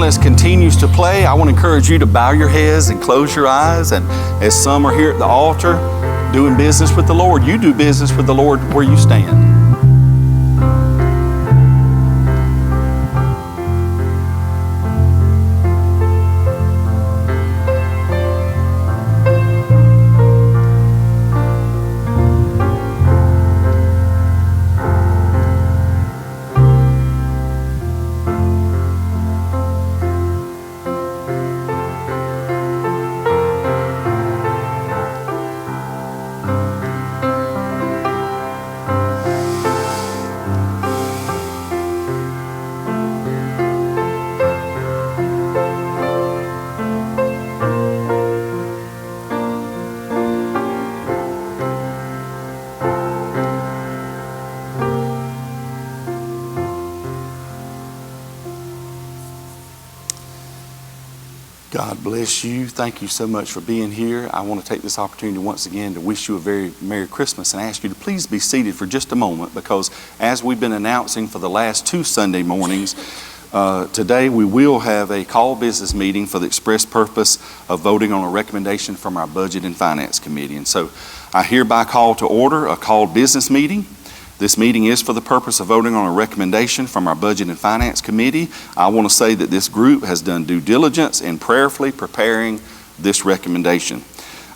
ambulance continues to play, I want to encourage you to bow your heads and close your eyes. And as some are here at the altar doing business with the Lord, you do business with the Lord where you stand. God bless you. Thank you so much for being here. I want to take this opportunity once again to wish you a very Merry Christmas and ask you to please be seated for just a moment, because as we've been announcing for the last 2 Sunday mornings, today we will have a call business meeting for the express purpose of voting on a recommendation from our Budget and Finance Committee. And so I hereby call to order a called business meeting. This meeting is for the purpose of voting on a recommendation from our Budget and Finance Committee. I want to say that this group has done due diligence in prayerfully preparing this recommendation.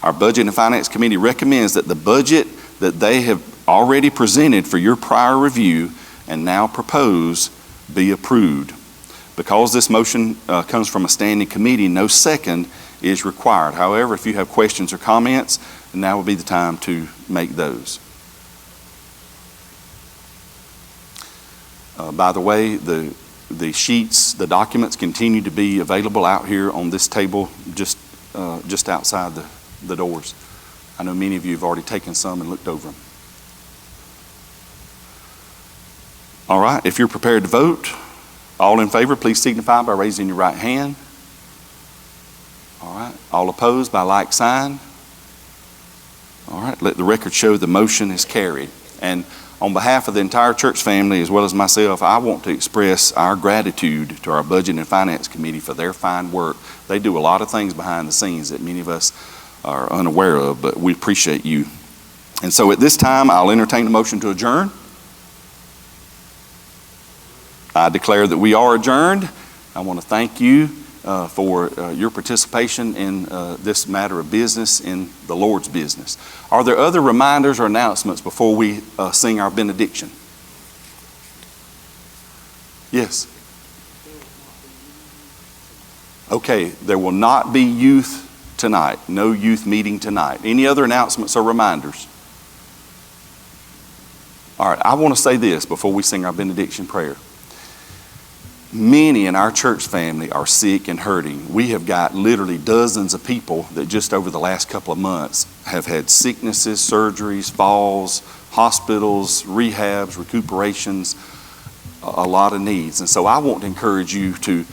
Our Budget and Finance Committee recommends that the budget that they have already presented for your prior review and now propose be approved. Because this motion comes from a standing committee, no second is required. However, if you have questions or comments, now would be the time to make those. By the way, the sheets, the documents continue to be available out here on this table just outside the doors. I know many of you have already taken some and looked over them. All right, if you're prepared to vote, all in favor, please signify by raising your right hand. All right, all opposed by like sign. All right, let the record show the motion is carried. And on behalf of the entire church family, as well as myself, I want to express our gratitude to our Budget and Finance Committee for their fine work. They do a lot of things behind the scenes that many of us are unaware of, but we appreciate you. And so at this time, I'll entertain a motion to adjourn. I declare that we are adjourned. I want to thank you for your participation in this matter of business, in the Lord's business. Are there other reminders or announcements before we sing our benediction? Yes. Okay, there will not be youth tonight. No youth meeting tonight. Any other announcements or reminders? All right, I want to say this before we sing our benediction prayer. Many in our church family are sick and hurting. We have got literally dozens of people that just over the last couple of months have had sicknesses, surgeries, falls, hospitals, rehabs, recuperations, a lot of needs. And so I want to encourage you to,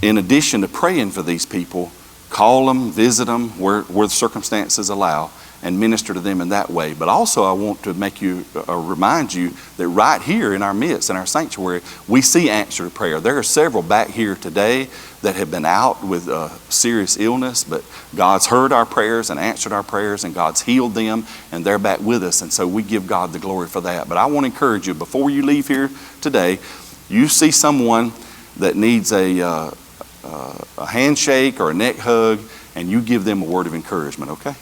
in addition to praying for these people, call them, visit them where the circumstances allow, and minister to them in that way. But also I want to remind you that right here in our midst, in our sanctuary, we see answered prayer. There are several back here today that have been out with serious illness, but God's heard our prayers and answered our prayers, and God's healed them, and they're back with us. And so we give God the glory for that. But I want to encourage you, before you leave here today, you see someone that needs a handshake or a neck hug, and you give them a word of encouragement, okay?